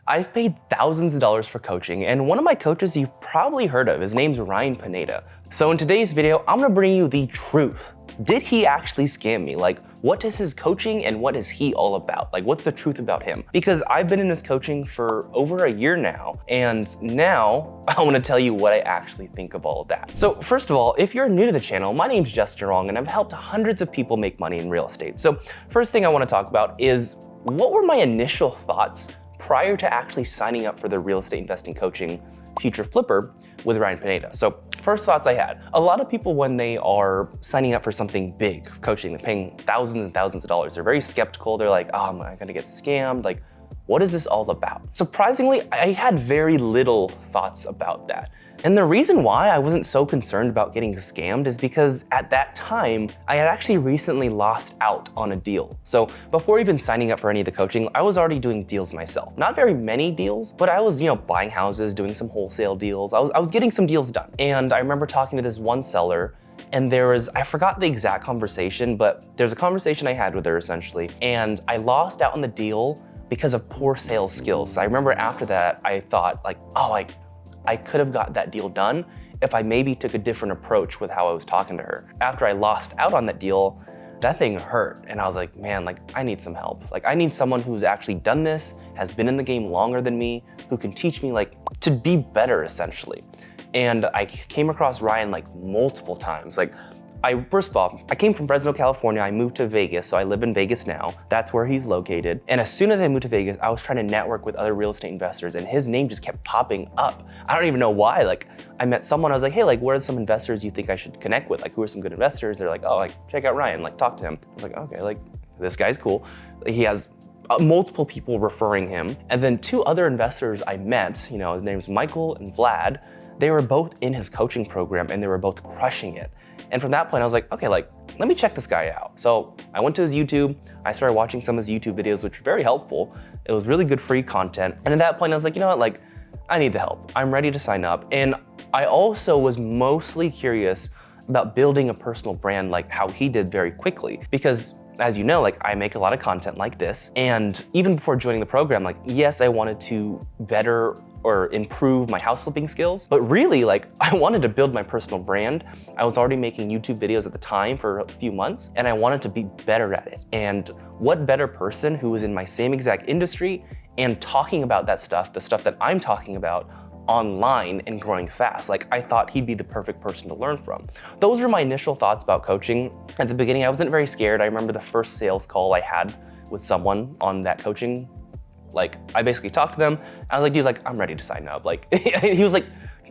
I've paid thousands of dollars for coaching, and one of my coaches you've probably heard of, his name's Ryan Pineda. So in today's video, I'm gonna bring you the truth. Did he actually scam me? Like, what is his coaching and what is he all about? Like, what's the truth about him? Because I've been in his coaching for over a year now, and now I wanna tell you what I actually think of all of that. So first of all, if you're new to the channel, my name's Justin Wrong, and I've helped hundreds of people make money in real estate. So first thing I wanna talk about is, what were my initial thoughts prior to actually signing up for the real estate investing coaching Future Flipper with Ryan Pineda? So first thoughts I had, a lot of people when they are signing up for something big, coaching, they're paying thousands and thousands of dollars, they're very skeptical. They're like, oh, am I gonna get scammed? Like, what is this all about? Surprisingly, I had very little thoughts about that. And the reason why I wasn't so concerned about getting scammed is because at that time, I had actually recently lost out on a deal. So before even signing up for any of the coaching, I was already doing deals myself. Not very many deals, but I was, buying houses, doing some wholesale deals. I was getting some deals done. And I remember talking to this one seller, and I forgot the exact conversation, but there's a conversation I had with her essentially, and I lost out on the deal because of poor sales skills. I remember after that, I thought I could have got that deal done if I maybe took a different approach with how I was talking to her. After I lost out on that deal, that thing hurt. And I was like, man, I need some help. I need someone who's actually done this, has been in the game longer than me, who can teach me to be better essentially. And I came across Ryan multiple times. First of all, I came from Fresno, California. I moved to Vegas, so I live in Vegas now. That's where he's located. And as soon as I moved to Vegas, I was trying to network with other real estate investors, and his name just kept popping up. I don't even know why. I met someone, I was like, hey, what are some investors you think I should connect with? Who are some good investors? They're like, oh, check out Ryan, talk to him. I was like, okay, this guy's cool. He has multiple people referring him. And then two other investors I met, his name's Michael and Vlad. They were both in his coaching program and they were both crushing it. And from that point, I was like, okay, let me check this guy out. So I went to his YouTube. I started watching some of his YouTube videos, which were very helpful. It was really good free content. And at that point, I was like, you know what, I need the help. I'm ready to sign up. And I also was mostly curious about building a personal brand how he did very quickly. Because as you know, I make a lot of content like this. And even before joining the program, yes, I wanted to better or improve my house flipping skills, but really I wanted to build my personal brand. I was already making YouTube videos at the time for a few months, and I wanted to be better at it. And what better person who was in my same exact industry and talking about that stuff, the stuff that I'm talking about online and growing fast. I thought he'd be the perfect person to learn from. Those were my initial thoughts about coaching. At the beginning, I wasn't very scared. I remember the first sales call I had with someone on that coaching. I basically talked to them. I was like, dude, I'm ready to sign up. He was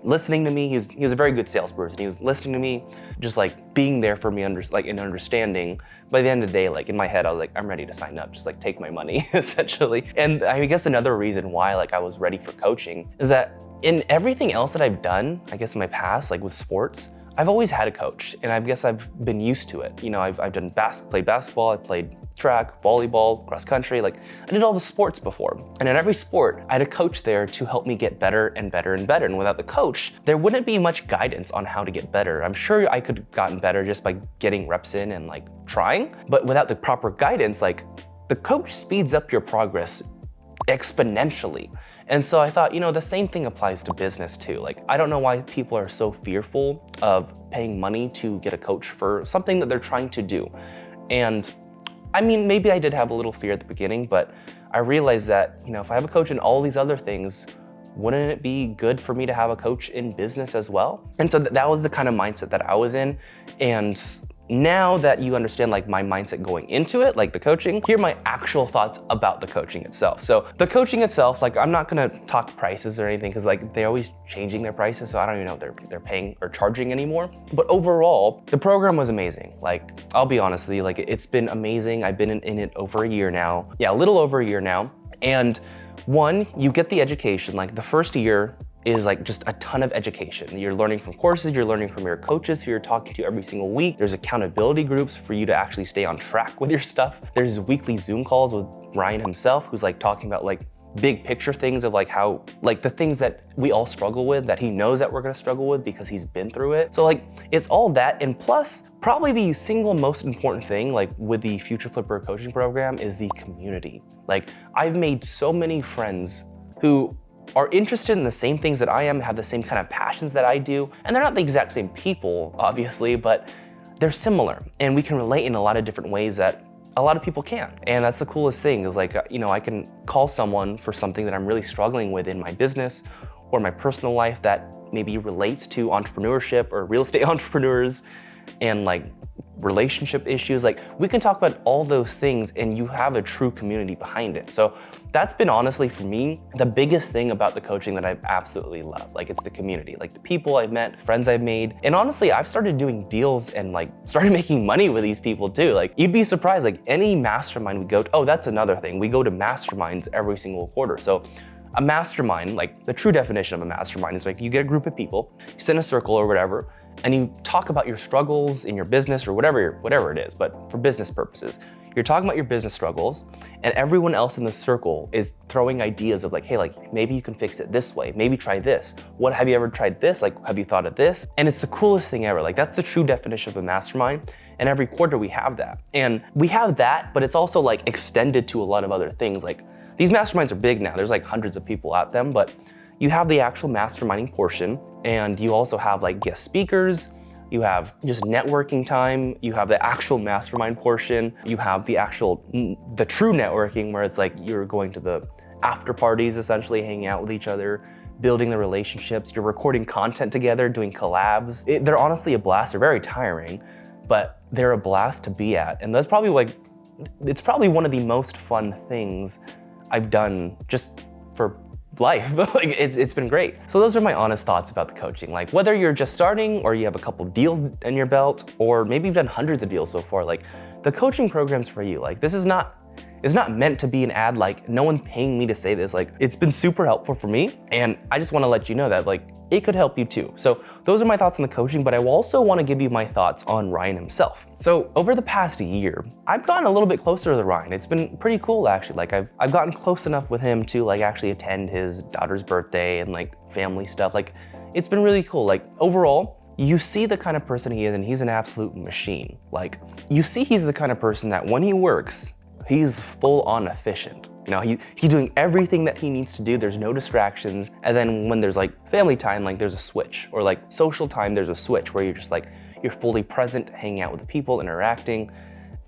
listening to me. He was a very good salesperson. He was listening to me, just being there for me, in understanding. By the end of the day, in my head, I was like, I'm ready to sign up. Just take my money, essentially. And I guess another reason why I was ready for coaching is that in everything else that I've done, I guess in my past, with sports, I've always had a coach, and I guess I've been used to it. I've done played basketball, I played track, volleyball, cross country, I did all the sports before. And in every sport, I had a coach there to help me get better and better and better. And without the coach, there wouldn't be much guidance on how to get better. I'm sure I could have gotten better just by getting reps in and trying, but without the proper guidance, the coach speeds up your progress exponentially. And so I thought, the same thing applies to business too. I don't know why people are so fearful of paying money to get a coach for something that they're trying to do. And I mean, maybe I did have a little fear at the beginning, but I realized that, if I have a coach in all these other things, wouldn't it be good for me to have a coach in business as well? And so that was the kind of mindset that I was in. And now that you understand my mindset going into it, the coaching, here are my actual thoughts about the coaching itself. So the coaching itself, I'm not gonna talk prices or anything because they're always changing their prices. So I don't even know if they're paying or charging anymore. But overall, the program was amazing. I'll be honest with you, it's been amazing. I've been in it over a year now. Yeah, a little over a year now. And one, you get the education. The first year is just a ton of education. You're learning from courses, you're learning from your coaches who you're talking to every single week. There's accountability groups for you to actually stay on track with your stuff. There's weekly Zoom calls with Ryan himself, who's talking about big picture things of how, the things that we all struggle with, that he knows that we're gonna struggle with because he's been through it. So it's all that, and plus, probably the single most important thing, with the Future Flipper coaching program is the community. I've made so many friends who are interested in the same things that I am, have the same kind of passions that I do. And they're not the exact same people, obviously, but they're similar. And we can relate in a lot of different ways that a lot of people can't. And that's the coolest thing is like, I can call someone for something that I'm really struggling with in my business or my personal life that maybe relates to entrepreneurship or real estate entrepreneurs and like relationship issues. Like we can talk about all those things and you have a true community behind it. So that's been honestly for me, the biggest thing about the coaching that I've absolutely loved. Like it's the community, like the people I've met, friends I've made. And honestly, I've started doing deals and like started making money with these people too. Like you'd be surprised, like any mastermind we go to, oh, that's another thing. We go to masterminds every single quarter. So a mastermind, like the true definition of a mastermind is like you get a group of people, you sit in a circle or whatever, and you talk about your struggles in your business or whatever it is, but for business purposes. You're talking about your business struggles and everyone else in the circle is throwing ideas of like, hey, like maybe you can fix it this way, maybe try this. What, have you ever tried this? Like, have you thought of this? And it's the coolest thing ever. Like that's the true definition of a mastermind. And every quarter we have that. And we have that, but it's also like extended to a lot of other things. Like these masterminds are big now. There's like hundreds of people at them, but you have the actual masterminding portion and you also have like guest speakers, you have just networking time, you have the actual mastermind portion, you have the true networking where it's like you're going to the after parties, essentially hanging out with each other, building the relationships, you're recording content together, doing collabs. They're honestly a blast, they're very tiring, but they're a blast to be at. And that's probably like, it's probably one of the most fun things I've done just for life. Like it's been great. So those are my honest thoughts about the coaching. Like whether you're just starting or you have a couple deals in your belt, or maybe you've done hundreds of deals so far, like the coaching program's for you. Like this is not, it's not meant to be an ad. Like no one's paying me to say this. Like it's been super helpful for me. And I just want to let you know that like it could help you too. So those are my thoughts on the coaching, but I also want to give you my thoughts on Ryan himself. So over the past year, I've gotten a little bit closer to Ryan. It's been pretty cool actually. Like I've gotten close enough with him to like actually attend his daughter's birthday and like family stuff. Like it's been really cool. Like overall, you see the kind of person he is and he's an absolute machine. Like you see he's the kind of person that when he works, he's full on efficient. You know, he's doing everything that he needs to do. There's no distractions. And then when there's like family time, like there's a switch, or like social time, there's a switch where you're just like, you're fully present, hanging out with the people, interacting.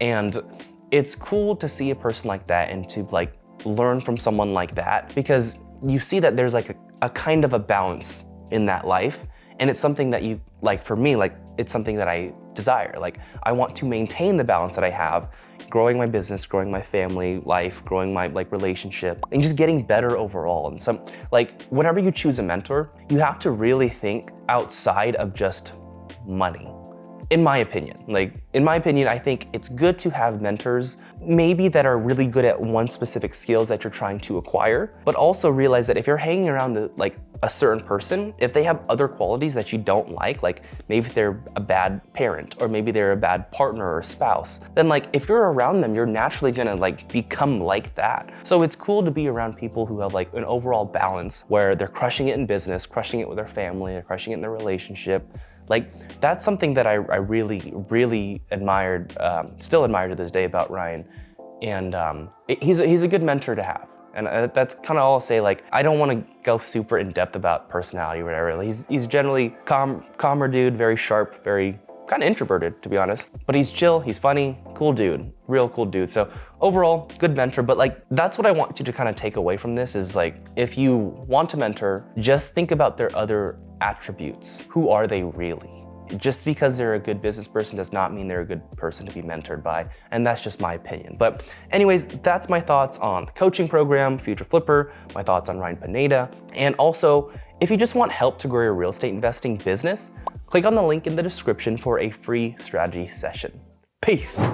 And it's cool to see a person like that and to like learn from someone like that, because you see that there's like a kind of a balance in that life. And it's something that you, like for me, like it's something that I desire. Like I want to maintain the balance that I have, growing my business, growing my family life, growing my like relationship, and just getting better overall. And some, like whenever you choose a mentor, you have to really think outside of just money. In my opinion, I think it's good to have mentors maybe that are really good at one specific skills that you're trying to acquire, but also realize that if you're hanging around like a certain person, if they have other qualities that you don't like maybe they're a bad parent or maybe they're a bad partner or spouse, then like if you're around them, you're naturally gonna like become like that. So it's cool to be around people who have like an overall balance where they're crushing it in business, crushing it with their family, or crushing it in their relationship. Like that's something that I really admired, still admire to this day about Ryan. And he's a good mentor to have. And that's kind of all I'll say. Like, I don't want to go super in depth about personality or whatever. He's generally calmer dude, very sharp, very kind of introverted, to be honest. But he's chill, he's funny, cool dude, real cool dude. So overall, good mentor. But like, that's what I want you to kind of take away from this is like, if you want to mentor, just think about their other attributes. Who are they really? Just because they're a good business person does not mean they're a good person to be mentored by. And that's just my opinion. But anyways, that's my thoughts on the coaching program, Future Flipper, my thoughts on Ryan Pineda. And also, if you just want help to grow your real estate investing business, click on the link in the description for a free strategy session. Peace.